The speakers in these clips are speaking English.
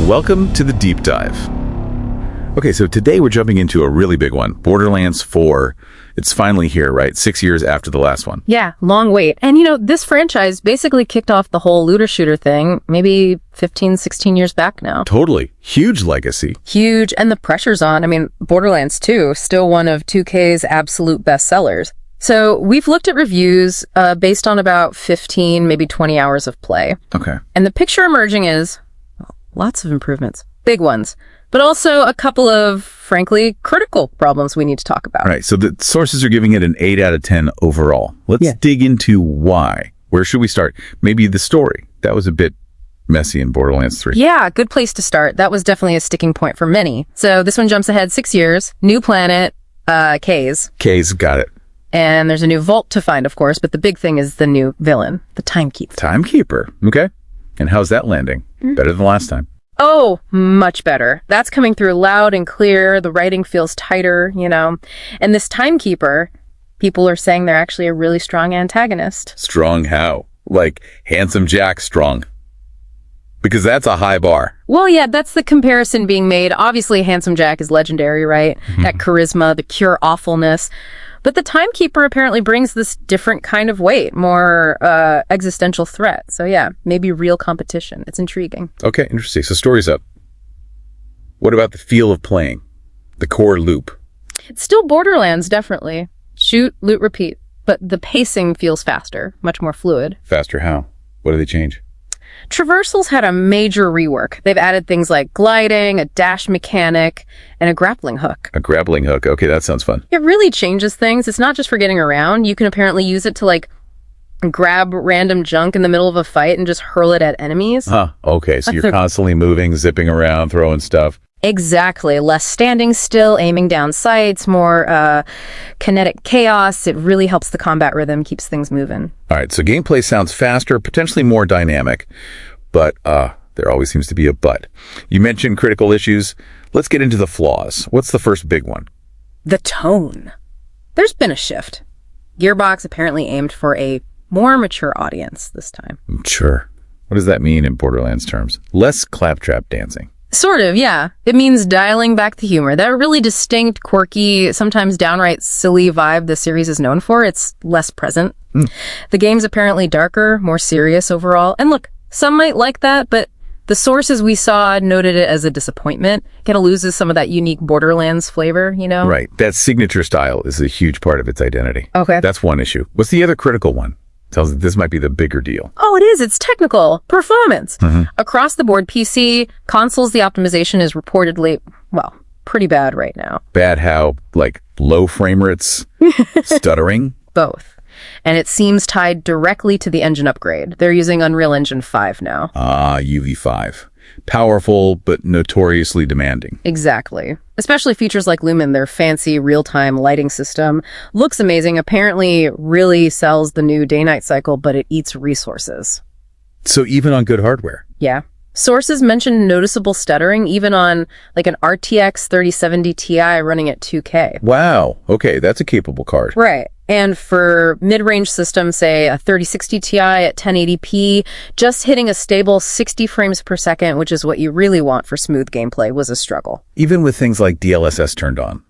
welcome to the Deep Dive. Okay, so today we're jumping into a really big one, Borderlands 4. It's finally here, right? 6 years after the last one. Yeah, long wait. And this franchise basically kicked off the whole looter shooter thing maybe 15, 16 years back now. Totally. Huge legacy. Huge, and the pressure's on. Borderlands 2, still one of 2K's absolute bestsellers. So we've looked at reviews based on about 15, maybe 20 hours of play. Okay. And the picture emerging is lots of improvements, big ones, but also a couple of, frankly, critical problems we need to talk about. All right, so the sources are giving it an 8 out of 10 overall. Let's dig into why. Where should we start? Maybe the story. That was a bit messy in Borderlands 3. Yeah, good place to start. That was definitely a sticking point for many. So this one jumps ahead 6 years, new planet, K's. K's, got it. And there's a new vault to find, of course, but the big thing is the new villain, the Timekeeper. Timekeeper, okay. And how's that landing? Better than last time? Oh, much better. That's coming through loud and clear. The writing feels tighter, And this Timekeeper, people are saying they're actually a really strong antagonist. Strong how? Like Handsome Jack strong? Because that's a high bar. Well, yeah, that's the comparison being made. Obviously, Handsome Jack is legendary, right? That charisma, the pure awfulness. But the Timekeeper apparently brings this different kind of weight, more existential threat. So yeah, maybe real competition. It's intriguing. Okay, interesting. So story's up. What about the feel of playing? The core loop? It's still Borderlands, definitely. Shoot, loot, repeat. But the pacing feels faster, much more fluid. Faster how? What do they change? Traversal's had a major rework. They've added things like gliding, a dash mechanic, and a grappling hook. A grappling hook. Okay, that sounds fun. It really changes things. It's not just for getting around. You can apparently use it to, grab random junk in the middle of a fight and just hurl it at enemies. Huh. Okay, so you're constantly moving, zipping around, throwing stuff. Exactly. Less standing still, aiming down sights, more kinetic chaos. It really helps the combat rhythm, keeps things moving. All right, so gameplay sounds faster, potentially more dynamic, but there always seems to be a but. You mentioned critical issues. Let's get into the flaws. What's the first big one? The tone. There's been a shift. Gearbox apparently aimed for a more mature audience this time. Sure. What does that mean in Borderlands terms? Less claptrap dancing. Sort of, yeah. It means dialing back the humor. That really distinct, quirky, sometimes downright silly vibe the series is known for, it's less present. The game's apparently darker, more serious overall. And look, some might like that, but the sources we saw noted it as a disappointment. Kind of loses some of that unique Borderlands flavor, Right. That signature style is a huge part of its identity. Okay. That's one issue. What's the other critical one? Tells that this might be the bigger deal. Oh, it is. It's technical. Performance. Across the board, PC, consoles, the optimization is reportedly, pretty bad right now. Bad how? Like low frame rates? Stuttering? Both. And it seems tied directly to the engine upgrade. They're using Unreal Engine 5 now. UV5. Powerful, but notoriously demanding. Exactly. Especially features like Lumen, their fancy real-time lighting system. Looks amazing. Apparently really sells the new day-night cycle, but it eats resources. So even on good hardware? Yeah. Sources mentioned noticeable stuttering, even on an RTX 3070 Ti running at 2K. Wow. Okay, that's a capable card. Right. And for mid-range systems, say a 3060 Ti at 1080p, just hitting a stable 60 frames per second, which is what you really want for smooth gameplay, was a struggle. Even with things like DLSS turned on,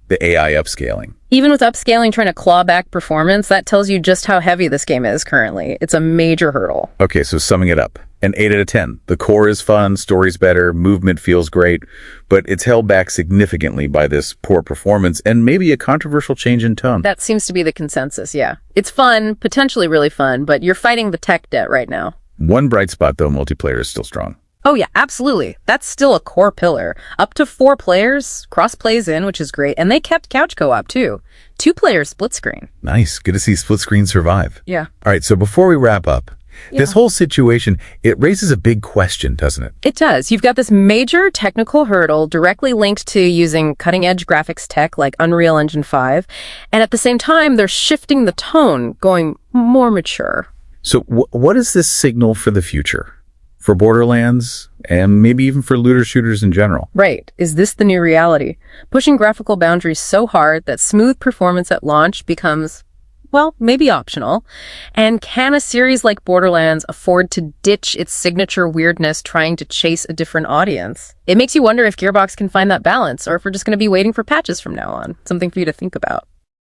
the AI upscaling. Even with upscaling trying to claw back performance, that tells you just how heavy this game is currently. It's a major hurdle. Okay, so summing it up, an 8 out of 10. The core is fun, story's better, movement feels great, but it's held back significantly by this poor performance and maybe a controversial change in tone. That seems to be the consensus, yeah. It's fun, potentially really fun, but you're fighting the tech debt right now. One bright spot, though, multiplayer is still strong. Oh yeah, absolutely. That's still a core pillar. Up to 4 players, cross plays in, which is great. And they kept couch co-op too. 2-player split screen. Nice. Good to see split screen survive. Yeah. All right, so before we wrap up, this whole situation, it raises a big question, doesn't it? It does. You've got this major technical hurdle directly linked to using cutting-edge graphics tech like Unreal Engine 5. And at the same time, they're shifting the tone, going more mature. So what does this signal for the future? For Borderlands, and maybe even for looter shooters in general. Right. Is this the new reality? Pushing graphical boundaries so hard that smooth performance at launch becomes well, maybe optional? And can a series like Borderlands afford to ditch its signature weirdness trying to chase a different audience? It makes you wonder if Gearbox can find that balance, or if we're just going to be waiting for patches from now on. Something for you to think about.